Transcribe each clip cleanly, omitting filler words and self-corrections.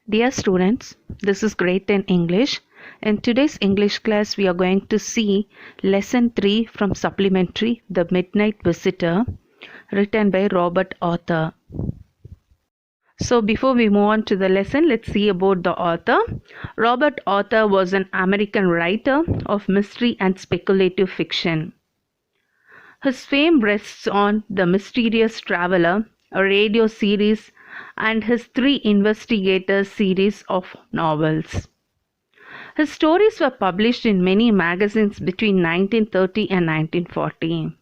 Dear students, this is Grade 10 English. In today's English class, we are going to see Lesson 3 from Supplementary, The Midnight Visitor, written by Robert Arthur. So before we move on to the lesson, let's see about the author. Robert Arthur was an American writer of mystery and speculative fiction. His fame rests on The Mysterious Traveler, a radio series, and his Three Investigators series of novels. His stories were published in many magazines between 1930 and 1940.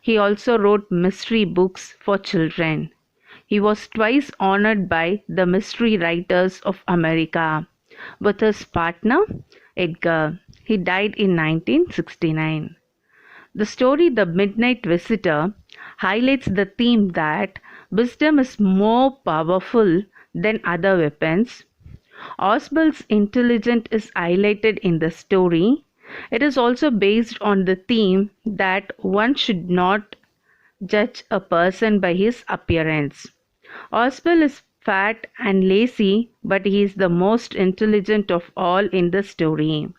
He also wrote mystery books for children. He was twice honored by the Mystery Writers of America with his partner Edgar. He died in 1969. The story The Midnight Visitor highlights the theme that wisdom is more powerful than other weapons. Oswald's intelligence is highlighted in the story. It is also based on the theme that one should not judge a person by his appearance. Oswald is fat and lazy, but he is the most intelligent of all in the story.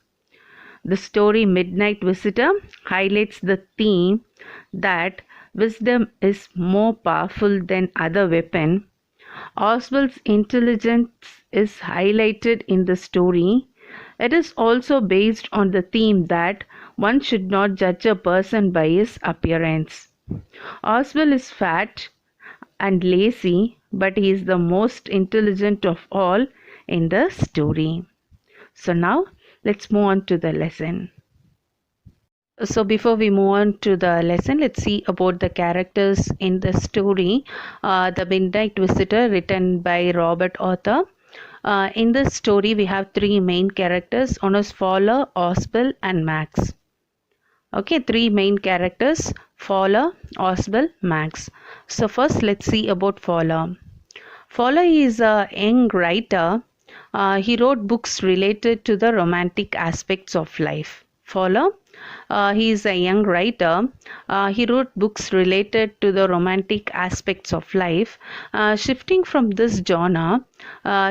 The story Midnight Visitor highlights the theme that wisdom is more powerful than other weapon. Oswald's intelligence is highlighted in the story. It is also based on the theme that one should not judge a person by his appearance. Oswald is fat and lazy, but he is the most intelligent of all in the story. So now let's move on to the lesson. So before we move on to the lesson, let's see about the characters in the story, The Midnight Visitor, written by Robert Arthur. In this story, we have three main characters. One is Fowler, Oswald, and Max. Okay, three main characters: Fowler, Oswald, Max. So first, let's see about Fowler. Fowler is a young writer. He wrote books related to the romantic aspects of life. Fowler, he is a young writer. He wrote books related to the romantic aspects of life. Shifting from this genre,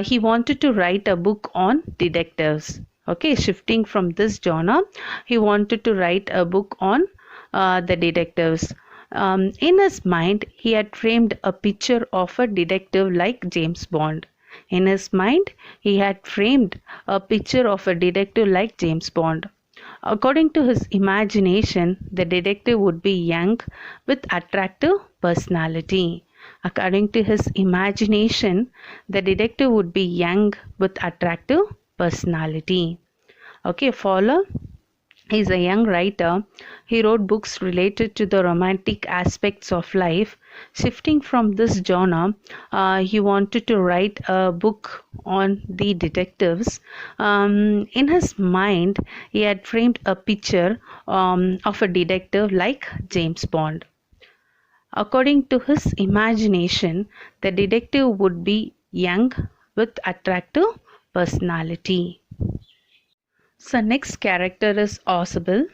he wanted to write a book on detectives. Okay, shifting from this genre, he wanted to write a book on the detectives. In his mind, he had framed a picture of a detective like James Bond. In his mind, he had framed a picture of a detective like James Bond. According to his imagination, the detective would be young with attractive personality. According to his imagination, the detective would be young with attractive personality. Okay, Fowler is a young writer. He wrote books related to the romantic aspects of life. Shifting from this genre, he wanted to write a book on the detectives. In his mind, he had framed a picture of a detective like James Bond. According to his imagination, the detective would be young with attractive personality. So next character is Oswald.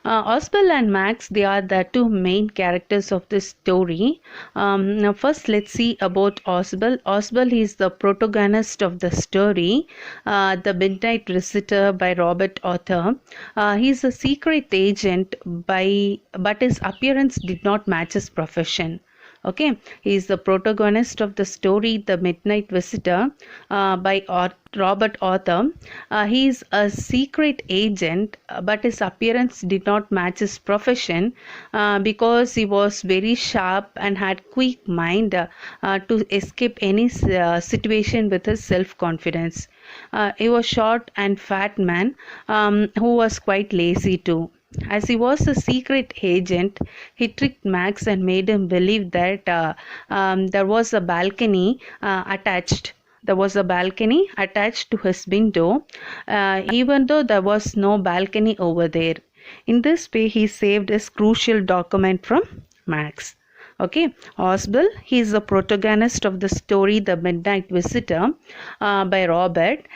Oswald and Max, they are the two main characters of this story. Now first let's see about Oswald. Oswald is the protagonist of the story, The Midnight Visitor by Robert Arthur. He is a secret agent but his appearance did not match his profession. Okay, he is the protagonist of the story The Midnight Visitor by Robert Arthur. He is a secret agent, but his appearance did not match his profession because he was very sharp and had quick mind to escape any situation with his self-confidence. He was short and fat man who was quite lazy too. As he was a secret agent, he tricked Max and made him believe that there was a balcony attached. There was a balcony attached to his window, even though there was no balcony over there. In this way, he saved his crucial document from Max. Okay, Oswald, he is the protagonist of the story The Midnight Visitor by Robert.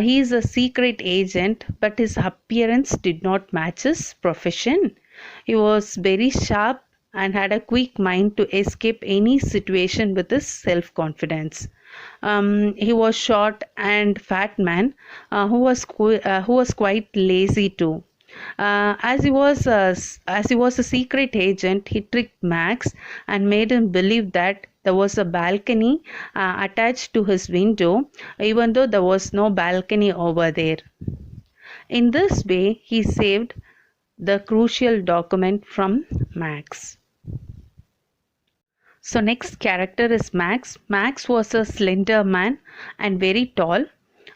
He is a secret agent, but his appearance did not match his profession. He was very sharp and had a quick mind to escape any situation with his self-confidence. He was short and fat man who was quite lazy too. As he was a secret agent, he tricked Max and made him believe that there was a balcony attached to his window, even though there was no balcony over there. In this way, he saved the crucial document from Max. So next character is Max. Max was a slender man and very tall,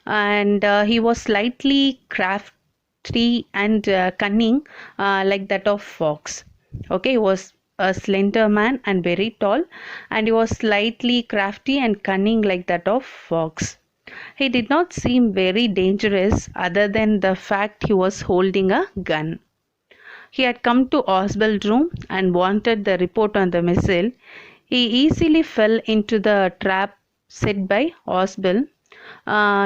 and he was slightly crafty and cunning, like that of fox. Okay, he was a slender man and very tall, and he was slightly crafty and cunning like that of fox. He did not seem very dangerous other than the fact he was holding a gun. He had come to Oswald's room and wanted the report on the missile. He easily fell into the trap set by Oswald.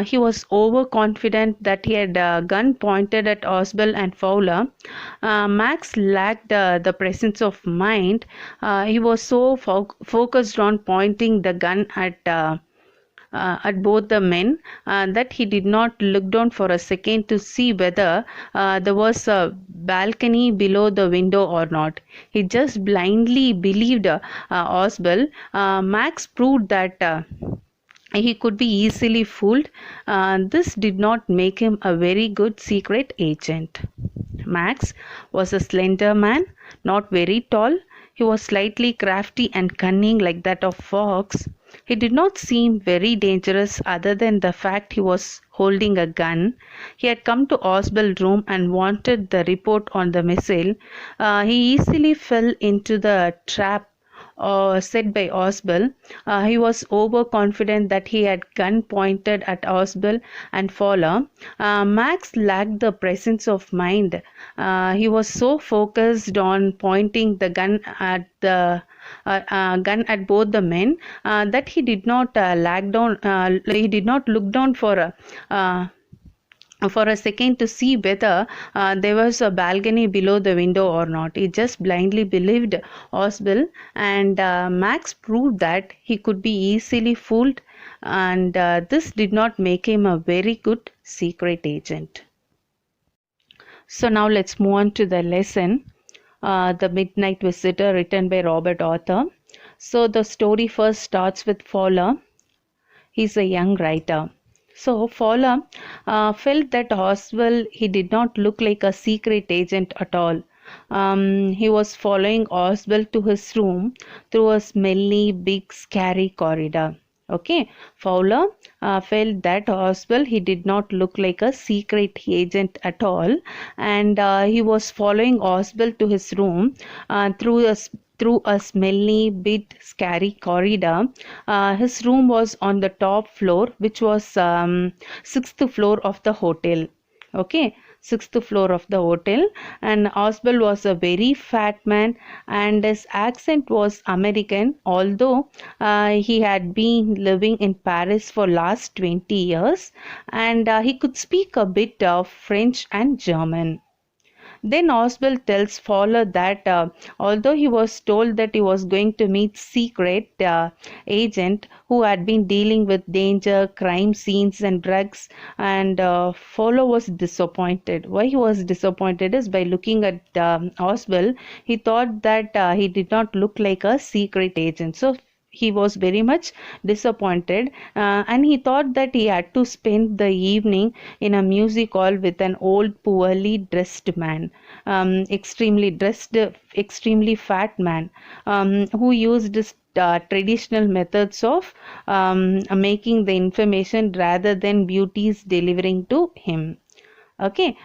He was overconfident that he had a gun pointed at Oswald and Fowler. Max lacked the presence of mind. He was so focused on pointing the gun at both the men that he did not look down for a second to see whether there was a balcony below the window or not. He just blindly believed Oswald. Max proved that he could be easily fooled. This did not make him a very good secret agent. Max was a slender man, not very tall. He was slightly crafty and cunning like that of fox. He did not seem very dangerous other than the fact he was holding a gun. He had come to Oswald's room and wanted the report on the missile. He easily fell into the trap set by Oswald. He was overconfident that he had gun pointed at Oswald and Fowler. Max lacked the presence of mind. He was so focused on pointing the gun at both the men that he did not he did not look down for a second to see whether there was a balcony below the window or not. He just blindly believed Oswald, and Max proved that he could be easily fooled, and this did not make him a very good secret agent. So now let's move on to the lesson. The Midnight Visitor, written by Robert Arthur. So the story first starts with Fowler. He's a young writer. So Fowler felt that Oswald, he did not look like a secret agent at all. He was following Oswald to his room through a smelly, big, scary corridor. Okay, Fowler felt that Oswald, he did not look like a secret agent at all, and he was following Oswald to his room through a smelly, bit scary corridor. His room was on the top floor, which was sixth floor of the hotel. Okay, sixth floor of the hotel, and Oswald was a very fat man, and his accent was American, although he had been living in Paris for last 20 years, and he could speak a bit of French and German. Then Oswald tells Fowler that although he was told that he was going to meet secret agent who had been dealing with danger, crime scenes and drugs, and Fowler was disappointed. Why he was disappointed is by looking at Oswald, he thought that he did not look like a secret agent. So he was very much disappointed, and he thought that he had to spend the evening in a music hall with an old, poorly dressed man, extremely fat man, who used his traditional methods of making the information rather than beauties delivering to him. Okay,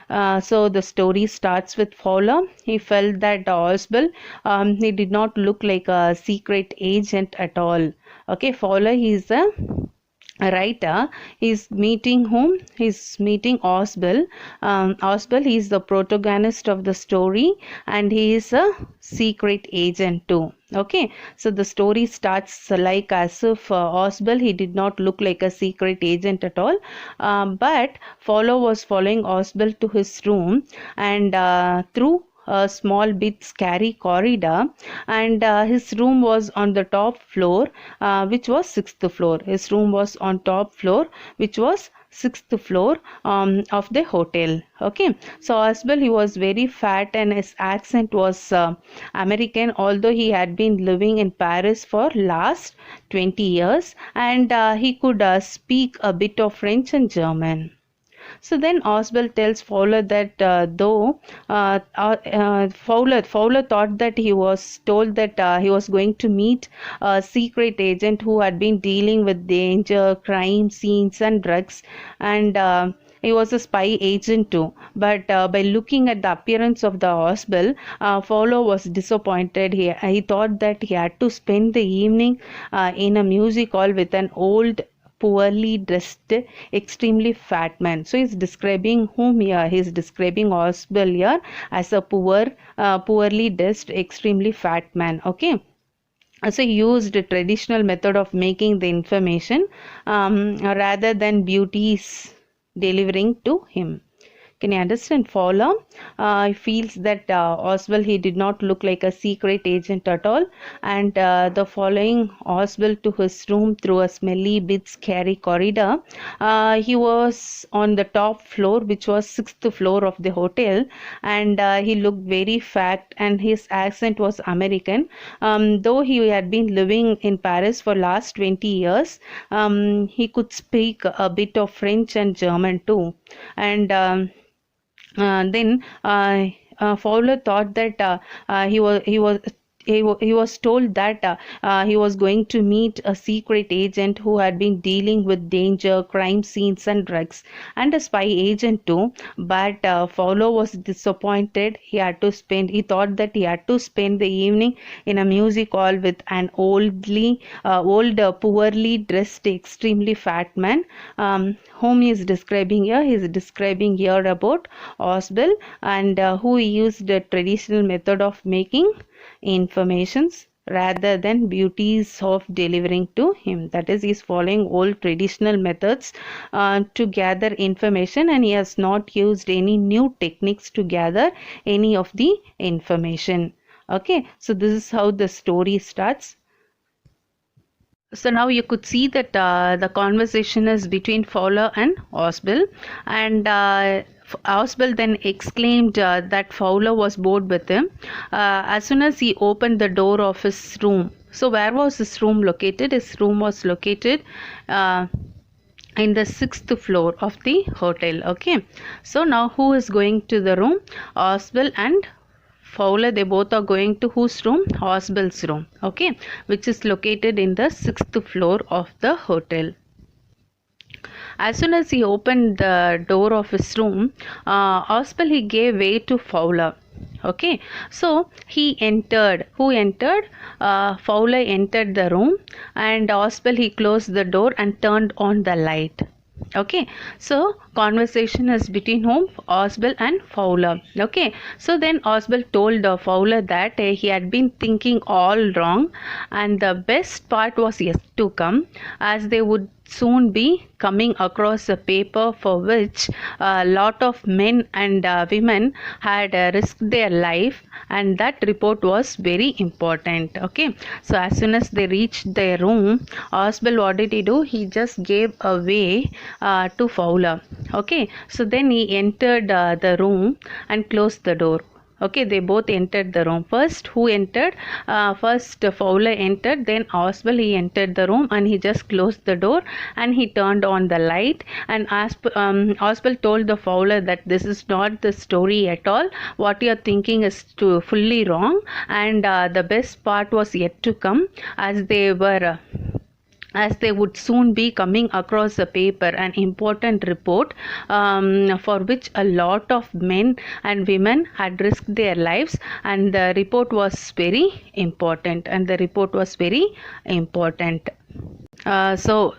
so the story starts with Fowler. He felt that Oswald, he did not look like a secret agent at all. Okay, Fowler, he is a writer. He's meeting whom? He's meeting Oswald. Oswald, he is the protagonist of the story, and he is a secret agent too. Okay, so the story starts like as if Oswald, he did not look like a secret agent at all, but Fowler was following Oswald to his room, and through a small bit scary corridor, and his room was on the top floor, which was sixth floor. His room was on top floor, which was sixth floor of the hotel. Okay, so Oswald, he was very fat and his accent was American, although he had been living in Paris for last 20 years, and he could speak a bit of French and German. So then Oswald tells Fowler that Fowler thought that he was told that he was going to meet a secret agent who had been dealing with danger, crime scenes and drugs, and he was a spy agent too. But by looking at the appearance of the Oswald, Fowler was disappointed. He thought that he had to spend the evening in a music hall with an old, poorly dressed, extremely fat man. So he's describing whom here? He's describing Oswald here as a poorly dressed, extremely fat man. Okay. So he used a traditional method of making the information rather than beauties delivering to him. Can you understand? Fowler feels that Oswald, he did not look like a secret agent at all, and the following Oswald to his room through a smelly, bit scary corridor. He was on the top floor, which was sixth floor of the hotel, and he looked very fat, and his accent was American. Though he had been living in Paris for last 20 years, he could speak a bit of French and German too, and then Fowler thought that he was told that he was going to meet a secret agent who had been dealing with danger, crime scenes and drugs, and a spy agent too. But Fowler was disappointed. He thought that he had to spend the evening in a music hall with an poorly dressed, extremely fat man, whom he is describing here. He is describing here about Oswald, and who used the traditional method of making informations rather than beauties of delivering to him. That is, he is following old traditional methods to gather information, and he has not used any new techniques to gather any of the information. Okay, so this is how the story starts. So now you could see that the conversation is between Fowler and Oswald, and Oswald then exclaimed that Fowler was bored with him as soon as he opened the door of his room. So where was his room located? His room was located in the sixth floor of the hotel. Okay, so now who is going to the room? Oswald and Fowler, they both are going to whose room? Oswald's room. Okay, which is located in the sixth floor of the hotel. As soon as he opened the door of his room, Oswald, he gave way to Fowler. Okay, so he entered. Who entered? Fowler entered the room, and Oswald, he closed the door and turned on the light. Okay, so conversation is between whom? Oswald and Fowler. Okay, so then Oswald told Fowler that he had been thinking all wrong, and the best part was yet to come, as they would soon be coming across a paper for which a lot of men and women had risked their life, and that report was very important. Okay, so as soon as they reached their room, Oswald, what did he do? He just gave away to Fowler. Okay, so then he entered the room and closed the door. Okay, they both entered the room. First, who entered? First Fowler entered, then Oswald, he entered the room, and he just closed the door and he turned on the light, and Oswald told the Fowler that this is not the story at all. What you are thinking is fully wrong, and the best part was yet to come, as they would soon be coming across a paper, an important report for which a lot of men and women had risked their lives, and the report was very important, so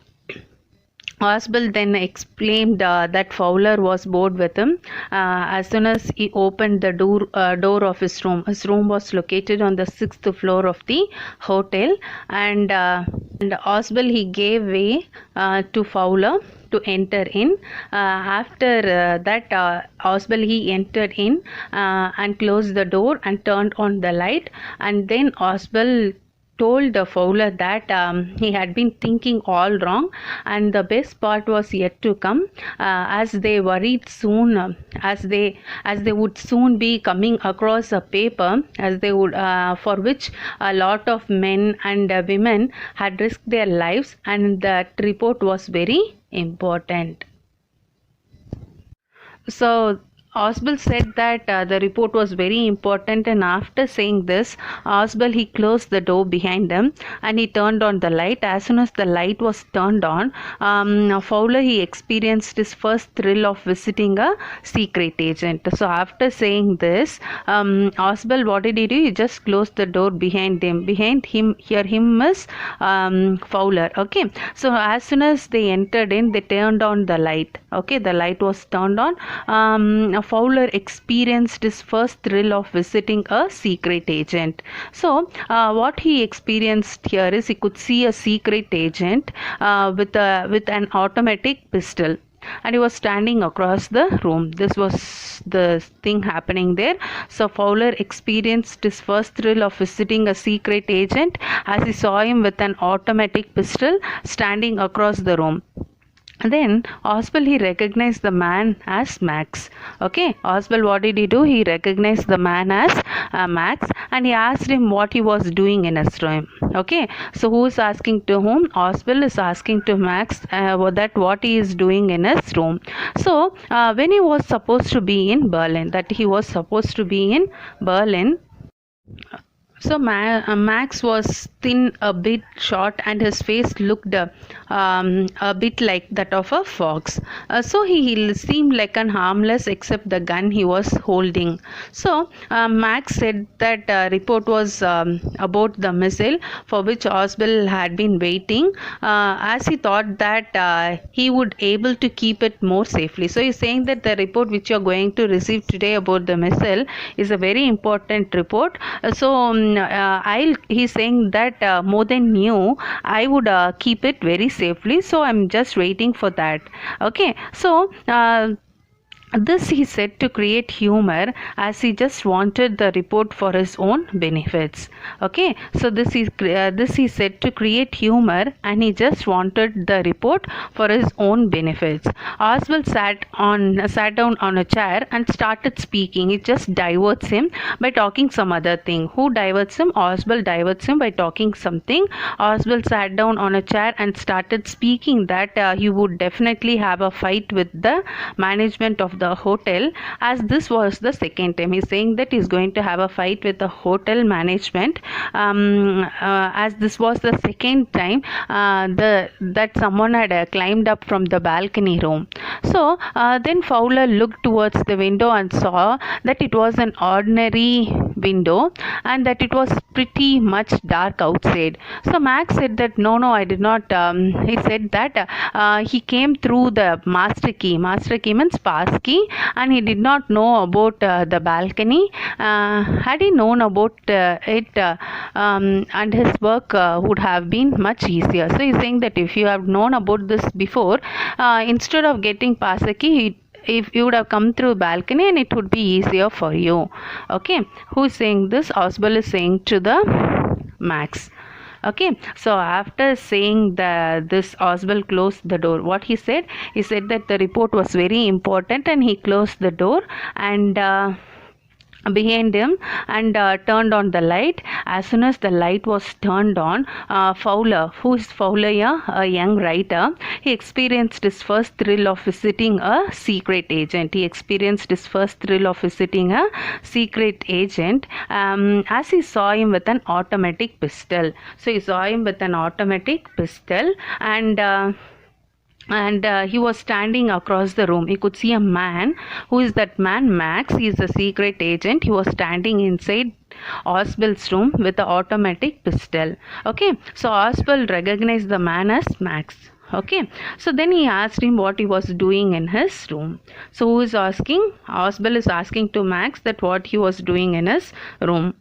Oswald then explained that Fowler was bored with him. As soon as he opened the door of his room was located on the 6th floor of the hotel, and Oswald he gave way to Fowler to enter in. After that, Oswald he entered in and closed the door and turned on the light, and then Oswald told the Fowler that he had been thinking all wrong, and the best part was yet to come, as they worried soon, as they would soon be coming across a paper as they would for which a lot of men and women had risked their lives, and that report was very important. So Oswald said that the report was very important, and after saying this, Oswald he closed the door behind him and he turned on the light. As soon as the light was turned on, Fowler he experienced his first thrill of visiting a secret agent. So after saying this, Oswald, what did he do? He just closed the door behind him. Behind him, here him is Fowler. Okay. So as soon as they entered in, they turned on the light. Okay, the light was turned on. Fowler experienced his first thrill of visiting a secret agent. So what he experienced here is he could see a secret agent with an automatic pistol, and he was standing across the room. This was the thing happening there. So Fowler experienced his first thrill of visiting a secret agent as he saw him with an automatic pistol standing across the room. Then Oswald he recognized the man as Max. Okay, Oswald, what did he do? He recognized the man as Max, and he asked him what he was doing in his room. Okay, so who is asking to whom? Oswald is asking to Max that what he is doing in his room. So when he was supposed to be in Berlin, so Max was thin, a bit short, and his face looked a bit like that of a fox. So he seemed like an harmless except the gun he was holding. So Max said that report was about the missile for which Oswald had been waiting, as he thought that he would able to keep it more safely. So he's saying that the report which you are going to receive today about the missile is a very important report. He's saying that more than you, I would keep it very safely. So I'm just waiting for that. Okay. So this he said to create humor, as he just wanted the report for his own benefits. Okay, so this he said to create humor, and he just wanted the report for his own benefits. Oswald sat down on a chair and started speaking. It just diverts him by talking some other thing. Who diverts him? Oswald diverts him by talking something. Oswald sat down on a chair and started speaking that he would definitely have a fight with the management of the hotel, as this was the second time. He's saying that he's going to have a fight with the hotel management, as this was the second time that someone had climbed up from the balcony room. So then Fowler looked towards the window and saw that it was an ordinary window and that it was pretty much dark outside. So Max said that no, I did not. He said that he came through the master key. Master key means pass key, and he did not know about the balcony. Had he known about it, and his work would have been much easier. So he's saying that if you have known about this before, instead of getting pass key, if you would have come through balcony, and it would be easier for you. Okay, who is saying this? Oswald is saying to the Max. Okay, so after saying this, Oswald closed the door. What he said that the report was very important, and he closed the door and behind him and turned on the light. As soon as the light was turned on, Fowler, who is Fowler, a young writer, he experienced his first thrill of visiting a secret agent. As he saw him with an automatic pistol. So he saw him with an automatic pistol, and he was standing across the room. He could see a man. Who is that man? Max. He is a secret agent. He was standing inside Oswald's room with the automatic pistol. Okay, so Oswald recognized the man as Max. Okay, so then he asked him what he was doing in his room. So who is asking? Oswald is asking to Max that what he was doing in his room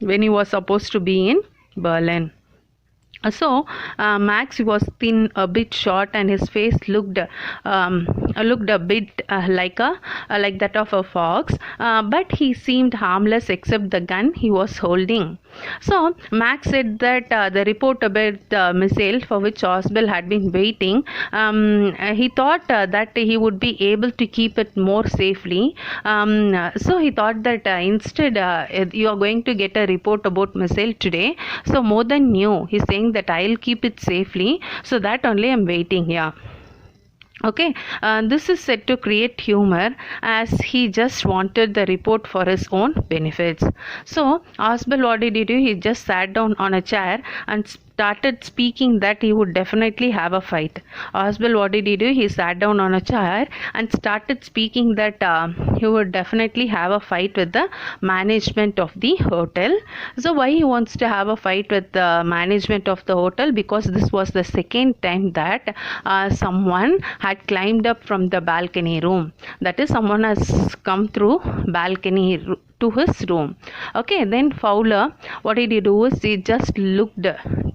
when he was supposed to be in Berlin. So Max was thin, a bit short, and his face looked a bit like that of a fox. But he seemed harmless except the gun he was holding. So Max said that the report about the missile for which Oswald had been waiting, he thought that he would be able to keep it more safely. So he thought that instead you are going to get a report about missile today. So more than you, he's saying that I'll keep it safely. So that only I'm waiting here. Okay, this is said to create humor as he just wanted the report for his own benefits. So Oswald, what did he do? He just sat down on a chair and started speaking that he would definitely have a fight. Oswald, what did he do? He sat down on a chair and started speaking that he would definitely have a fight with the management of the hotel. So why he wants to have a fight with the management of the hotel? Because this was the second time that someone had climbed up from the balcony room. That is, someone has come through balcony to his room. Okay, then Fowler, what did he do is he just looked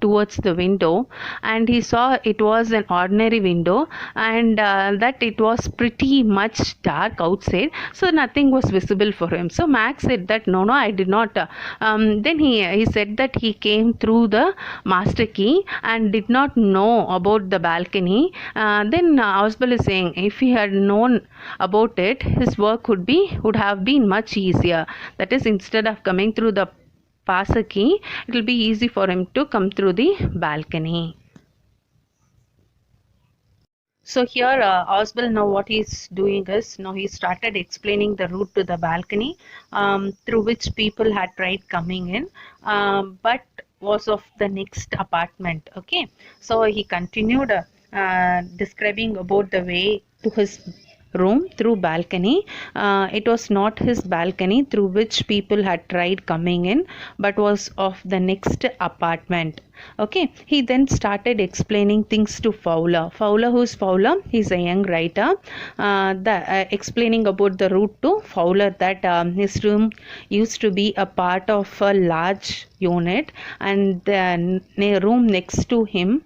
towards the window and he saw it was an ordinary window, and that it was pretty much dark outside, so nothing was visible for him. So Max said that no, I did not. Then he said that he came through the master key and did not know about the balcony. Then Oswald is saying if he had known about it, his work would have been much easier. That is, instead of coming through the passer key, it will be easy for him to come through the balcony. So here Oswald, now what he is doing is, now he started explaining the route to the balcony through which people had tried coming in, but was of the next apartment. Okay, so he continued describing about the way to his room through balcony. It was not his balcony through which people had tried coming in, but was of the next apartment. Okay, he then started explaining things to Fowler. Fowler, who's Fowler? He's a young writer. Explaining about the route to Fowler, that his room used to be a part of a large unit, and the room next to him,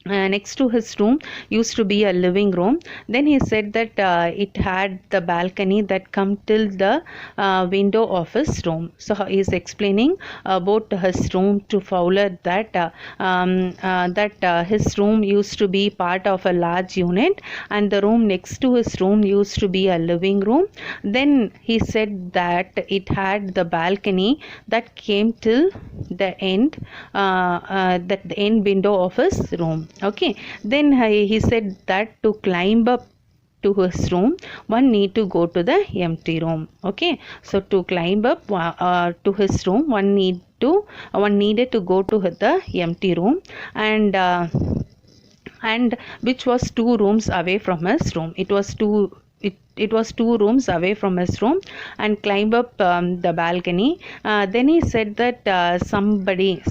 next to his room, used to be a living room. Then he said that it had the balcony that come till the window of his room. So he is explaining about his room to Fowler, that his room used to be part of a large unit, and the room next to his room used to be a living room. Then he said that it had the balcony that came till the end, that the end window of his room. Okay, then he said that to climb up to his room, one need to go to the empty room. Okay, so to climb up to his room, one needed to go to the empty room, and which was 2 rooms away from his room. It was 2 rooms away from his room, and climb up the balcony. Then he said that somebody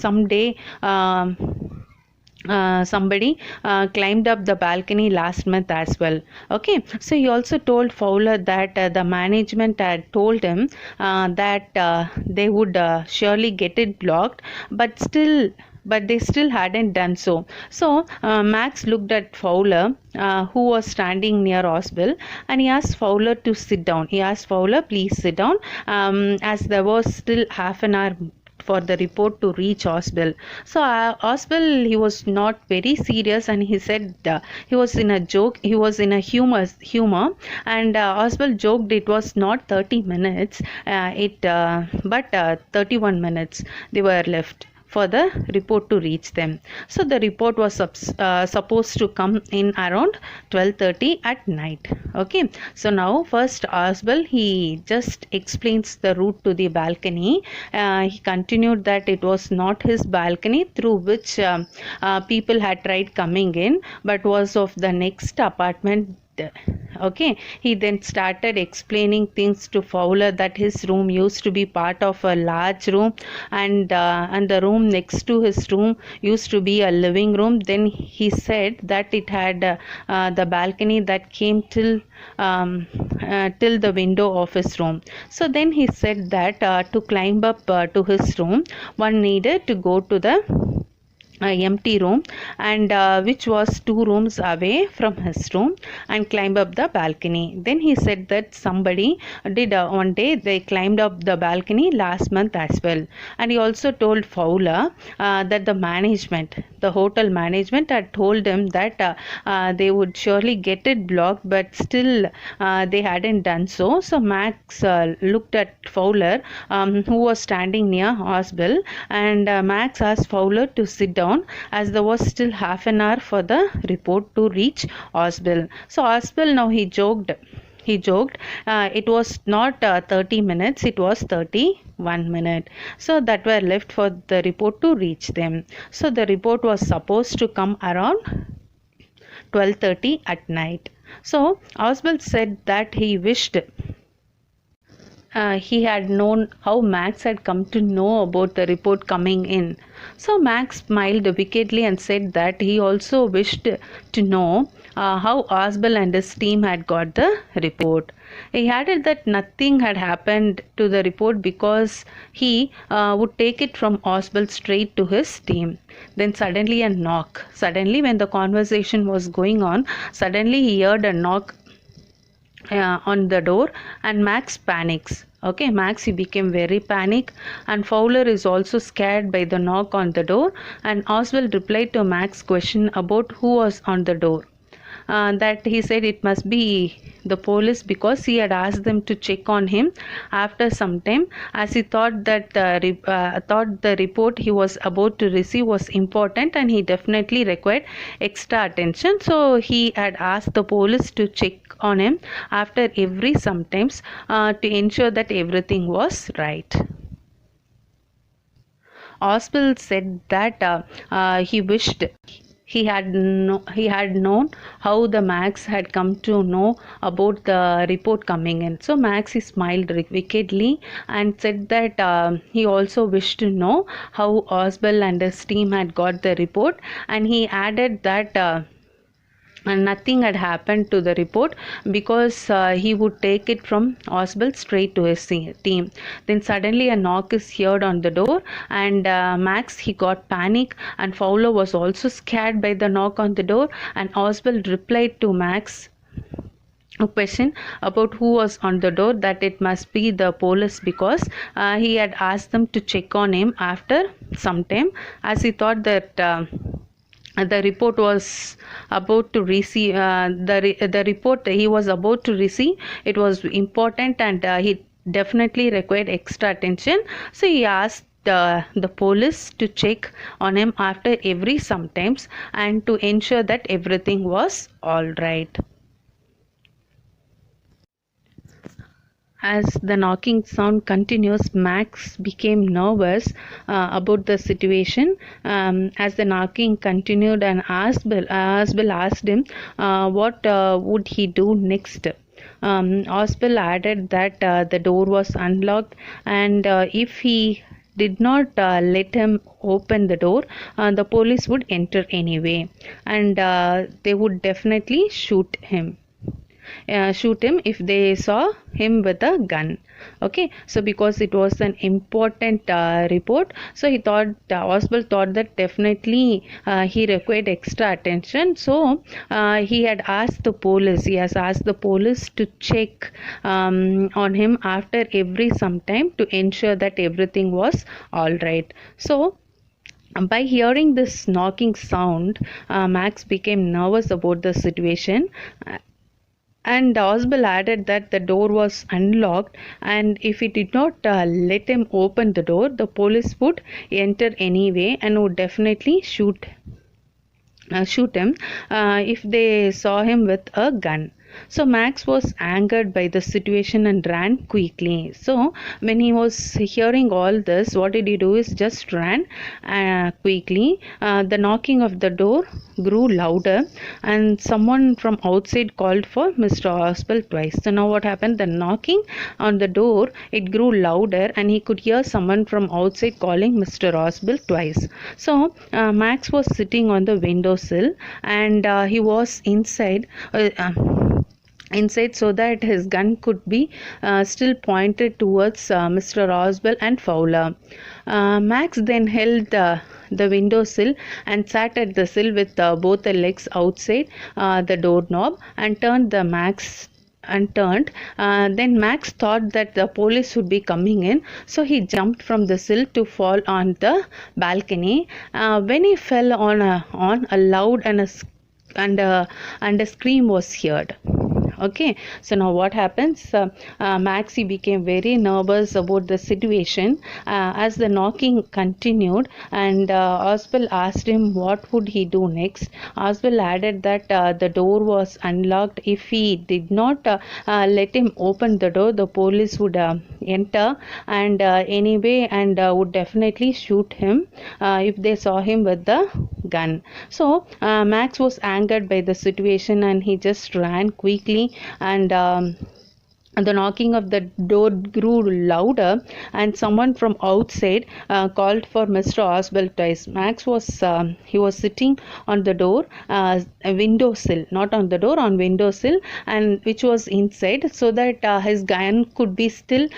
climbed up the balcony last month as well. Okay, so he also told Fowler that the management had told him that they would surely get it blocked, but they still hadn't done so. So Max looked at Fowler, who was standing near Oswald, and he asked Fowler to sit down. He asked Fowler, please sit down, as there was still half an hour for the report to reach Oswald. So Oswald, he was not very serious, and he said he was in a joke, he was in a humor, and Oswald joked it was not 30 minutes, but 31 minutes they were left for the report to reach them. So the report was supposed to come in around 12:30 at night. Okay, so now first Oswald, he just explains the route to the balcony. He continued that it was not his balcony through which people had tried coming in, but was of the next apartment Okay, he then started explaining things to Fowler that his room used to be part of a large room, and the room next to his room used to be a living room. Then he said that it had the balcony that came till the window of his room. So then he said that to climb up to his room, one needed to go to the empty room, and which was 2 rooms away from his room, and climb up the balcony. Then he said that somebody did one day they climbed up the balcony last month as well. And he also told Fowler that the hotel management had told him that they would surely get it blocked, but still they hadn't done so. So Max looked at Fowler, who was standing near Oswald, and Max asked Fowler to sit down as there was still half an hour for the report to reach Oswald. So Oswald, now he joked, it was not 30 minutes, it was 31 minutes, so that were left for the report to reach them. So the report was supposed to come around 12:30 at night. So Oswald said that he wished he had known how Max had come to know about the report coming in. So Max smiled wickedly and said that he also wished to know how Oswald and his team had got the report. He added that nothing had happened to the report because he would take it from Oswald straight to his team. Then suddenly a knock. Suddenly, when the conversation was going on, suddenly he heard a knock on the door, and Max panics. Okay, Max, he became very panic, and Fowler is also scared by the knock on the door, and Oswald replied to Max's question about who was on the door. That he said it must be the police because he had asked them to check on him after some time, as he thought that the report he was about to receive was important and he definitely required extra attention. So he had asked the police to check on him after every sometimes to ensure that everything was right. Oswald said that he wished he had known how the Max had come to know about the report coming in. So Max, he smiled wickedly and said that he also wished to know how Oswald and his team had got the report, and he added that and nothing had happened to the report because he would take it from Oswald straight to his team. Then suddenly a knock is heard on the door, and Max, he got panic, and Fowler was also scared by the knock on the door, and Oswald replied to Max a question about who was on the door, that it must be the police because he had asked them to check on him after some time, as he thought that the report was about to receive the report he was about to receive, it was important, and he definitely required extra attention. So he asked the police to check on him after every sometimes and to ensure that everything was all right. As the knocking sound continues, Max became nervous about the situation. As the knocking continued, and Oswald asked him what would he do next. Oswald added that the door was unlocked, and if he did not let him open the door, the police would enter anyway, and they would definitely shoot him if they saw him with a gun. Okay, so because it was an important report, so he thought Oswald thought that definitely he required extra attention. So he has asked the police to check on him after every some time to ensure that everything was all right. So by hearing this knocking sound, Max became nervous about the situation. And Oswald added that the door was unlocked, and if he did not let him open the door, the police would enter anyway and would definitely shoot him if they saw him with a gun. So Max was angered by the situation and ran quickly. So when he was hearing all this, what did he do is just ran quickly. The knocking of the door grew louder and someone from outside called for Mr. Oswald twice. So now what happened? The knocking on the door, it grew louder and he could hear someone from outside calling Mr. Oswald twice. So Max was sitting on the windowsill and he was inside so that his gun could be still pointed towards Mr. Oswald and Fowler. Max then held the windowsill and sat at the sill with both the legs outside the doorknob and turned. Then Max thought that the police would be coming in, so he jumped from the sill to fall on the balcony. When he fell on a loud and a scream was heard. Okay, so now what happens? Maxie became very nervous about the situation as the knocking continued, and Oswald asked him what would he do next. Oswald added that the door was unlocked. If he did not let him open the door, the police would enter and would definitely shoot him if they saw him with the gun. So Max was angered by the situation and he just ran quickly, and the knocking of the door grew louder and someone from outside called for Mr. Oswald twice. Max was he was sitting on the door, a windowsill, not on the door, on windowsill, and which was inside, so that his gun could be still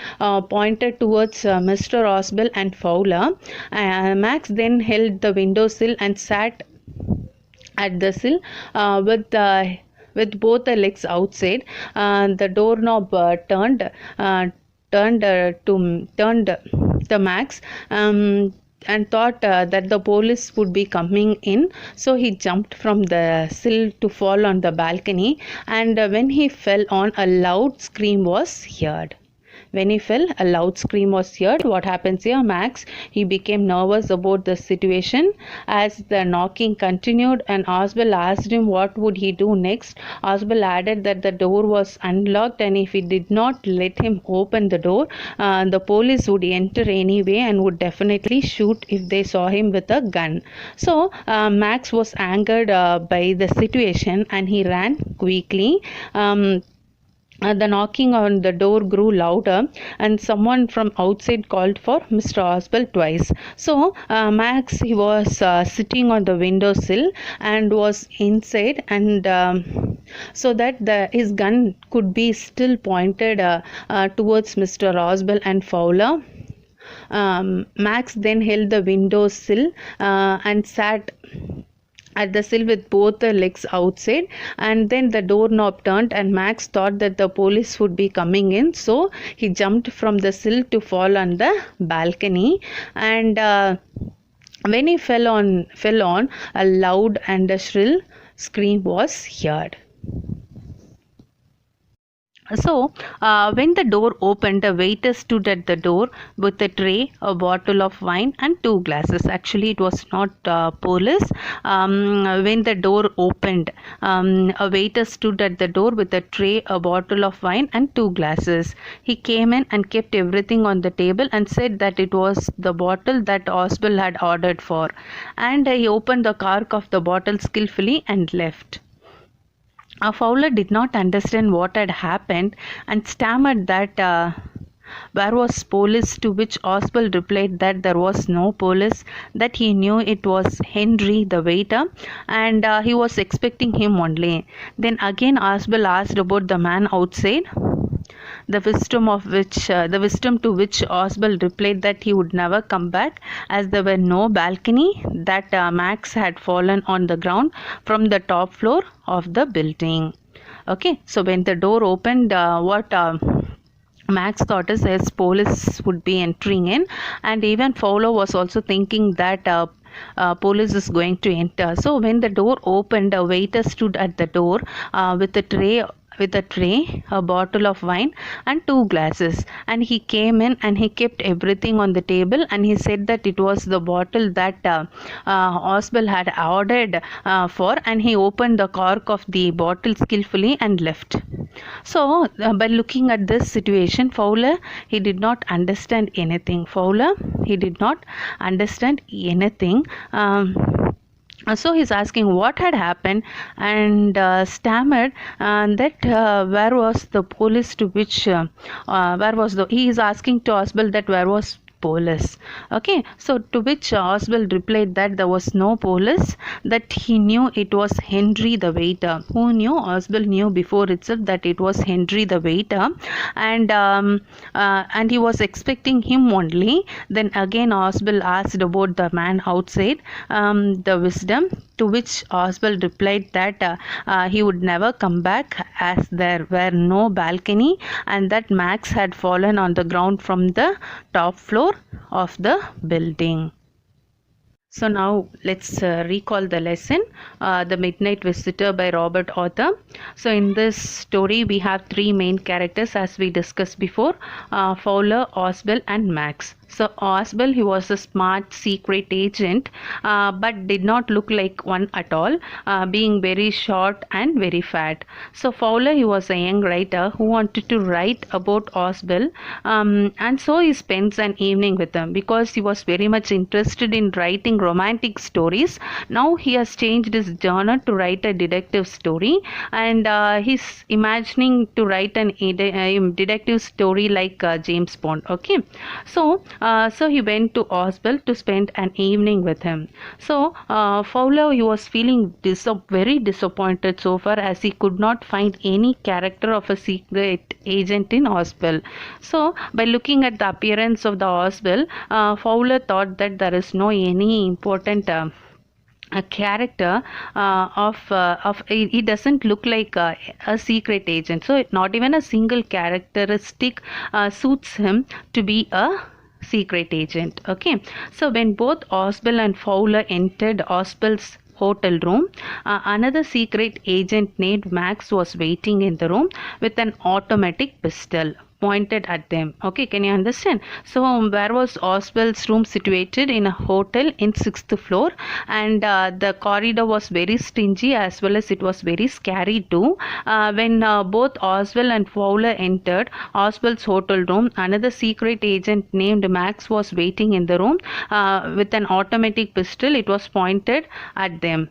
pointed towards Mr. Oswald and Fowler. Max then held the windowsill and sat at the sill with both the legs outside. The doorknob turned the Max and thought that the police would be coming in, so he jumped from the sill to fall on the balcony, and when he fell on, a loud scream was heard. When he fell, a loud scream was heard. What happens here? Max, he became nervous about the situation as the knocking continued, and Oswald asked him what would he do next. Oswald added that the door was unlocked and if he did not let him open the door, the police would enter anyway and would definitely shoot if they saw him with a gun. So Max was angered by the situation and he ran quickly. The knocking on the door grew louder and someone from outside called for Mr. Oswald twice. So Max, he was sitting on the windowsill and was inside, and so that his gun could be still pointed towards Mr. Oswald and Fowler. Max then held the windowsill and sat at the sill with both the legs outside, and then the doorknob turned and Max thought that the police would be coming in, so he jumped from the sill to fall on the balcony, and when he fell on, a loud and a shrill scream was heard. So, when the door opened, a waiter stood at the door with a tray, a bottle of wine, and 2 glasses. Actually, it was not police. When the door opened, a waiter stood at the door with a tray, a bottle of wine, and 2 glasses. He came in and kept everything on the table and said that it was the bottle that Oswald had ordered for. And he opened the cork of the bottle skillfully and left. Fowler did not understand what had happened and stammered that where was police, to which Oswald replied that there was no police, that he knew it was Henry the waiter and he was expecting him only. Then again Oswald asked about the man outside, the wisdom to which Oswald replied that he would never come back as there were no balcony, that Max had fallen on the ground from the top floor of the building. Okay, so when the door opened, what Max thought is as police would be entering in, and even Fowler was also thinking that police is going to enter. So when the door opened, a waiter stood at the door with a tray with a tray, a bottle of wine, and two glasses. And he came in and he kept everything on the table, and he said that it was the bottle that Oswald had ordered for, and he opened the cork of the bottle skillfully and left. So, by looking at this situation, Fowler, he did not understand anything. Fowler, he did not understand anything. So he's asking what had happened, and stammered that where was the police, to which where was the, he is asking to Oswald that where was police. Okay, so to which Oswald replied that there was no police, that he knew it was Henry the waiter. Who knew? Oswald knew before itself that it was Henry the waiter, and he was expecting him only. Then again Oswald asked about the man outside, the wisdom, to which Oswald replied that he would never come back, as there were no balcony, and that Max had fallen on the ground from the top floor of the building. So now let's recall the lesson, The Midnight Visitor by Robert Arthur. So in this story we have three main characters as we discussed before, Fowler, Oswald and Max. So Oswald, he was a smart secret agent, but did not look like one at all, being very short and very fat. So Fowler, he was a young writer who wanted to write about Oswald, and so he spends an evening with him because he was very much interested in writing romantic stories. Now he has changed his genre to write a detective story, and he's imagining to write an detective story like James Bond. Okay, so he went to Oswald to spend an evening with him. So Fowler, he was feeling very disappointed so far, as he could not find any character of a secret agent in Oswald. So by looking at the appearance of the Oswald, Fowler thought that there is no any important a character of he doesn't look like a secret agent. So not even a single characteristic suits him to be a secret agent. Okay, so when both Oswald and Fowler entered Oswald's hotel room, another secret agent named Max was waiting in the room with an automatic pistol pointed at them. Okay, can you understand? So where was Oswald's room situated? In a hotel in 6th floor, and the corridor was very stingy, as well as it was very scary too. When both Oswald and Fowler entered Oswald's hotel room, another secret agent named Max was waiting in the room with an automatic pistol. It was pointed at them.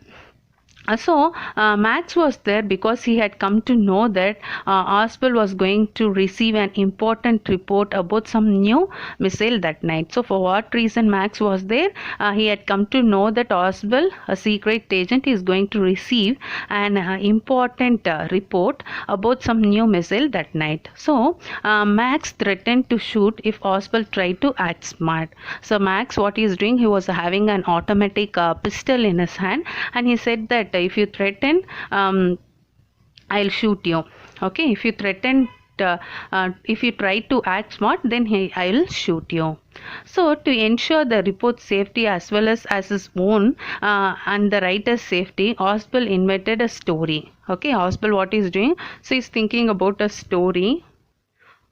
So Max was there because he had come to know that Oswald was going to receive an important report about some new missile that night. So for what reason Max was there? He had come to know that Oswald, a secret agent, is going to receive an important report about some new missile that night. So Max threatened to shoot if Oswald tried to act smart. So Max, what he is doing, he was having an automatic pistol in his hand, and he said that if you threaten, I'll shoot you. Okay, if you threaten, if you try to act smart, then I'll shoot you. So to ensure the report's safety as well as his own and the writer's safety, Oswald invented a story. Okay, Oswald, what he's doing? So he's thinking about a story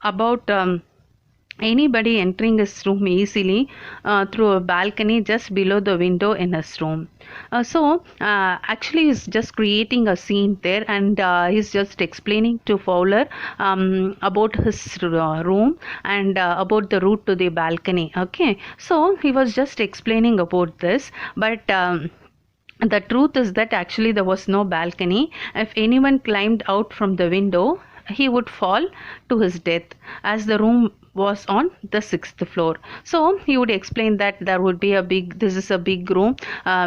about anybody entering his room easily through a balcony just below the window in his room. Actually he's just creating a scene there, and he's just explaining to Fowler about his room and about the route to the balcony. Okay, so he was just explaining about this, but the truth is that actually there was no balcony. If anyone climbed out from the window, he would fall to his death, as the room was on the 6th floor. So he would explain that there would be this is a big room,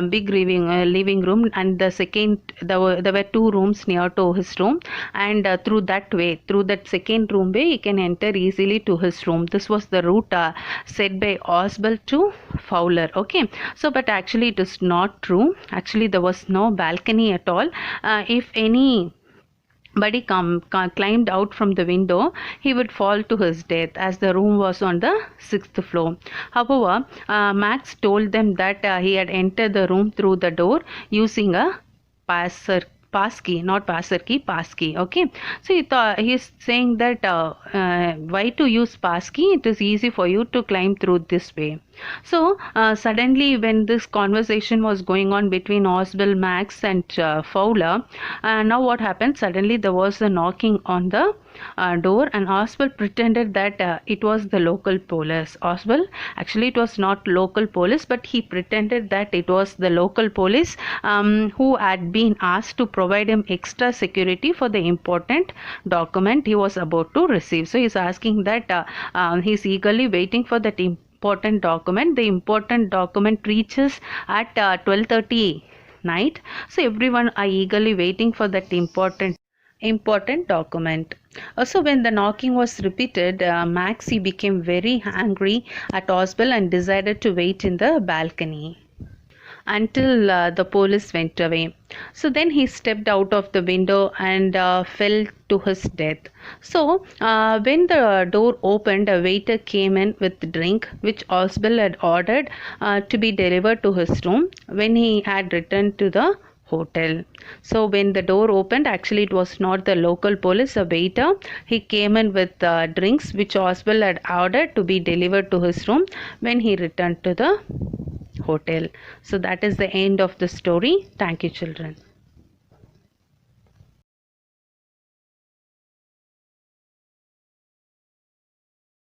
big living room, and the second, there were two rooms near to his room, and through that second room way, he can enter easily to his room. This was the route said by Oswald to Fowler. Okay, so but actually it is not true. Actually there was no balcony at all. If any Buddy climbed out from the window, he would fall to his death, as the room was on the 6th floor. However, Max told them that he had entered the room through the door using a passkey, not passkey, passkey. Okay, so he's saying that why to use passkey? It is easy for you to climb through this way. So suddenly, when this conversation was going on between Oswald, Max, and Fowler, now what happened? Suddenly, there was a knocking on the door, and Oswald pretended that it was the local police. Oswald, actually, it was not local police, but he pretended that it was the local police who had been asked to provide him extra security for the important document he was about to receive. So he's asking that he's eagerly waiting for that important document. The important document reaches at 12:30 night. So everyone are eagerly waiting for that important document. Also, when the knocking was repeated, Maxie became very angry at Oswald and decided to wait in the balcony until the police went away. So then he stepped out of the window and fell to his death. So when the door opened, a waiter came in with drink which Oswald had ordered to be delivered to his room when he had returned to the hotel. So when the door opened, actually it was not the local police, a waiter. He came in with drinks which Oswald had ordered to be delivered to his room when he returned to the hotel. So that is the end of the story. Thank you, children.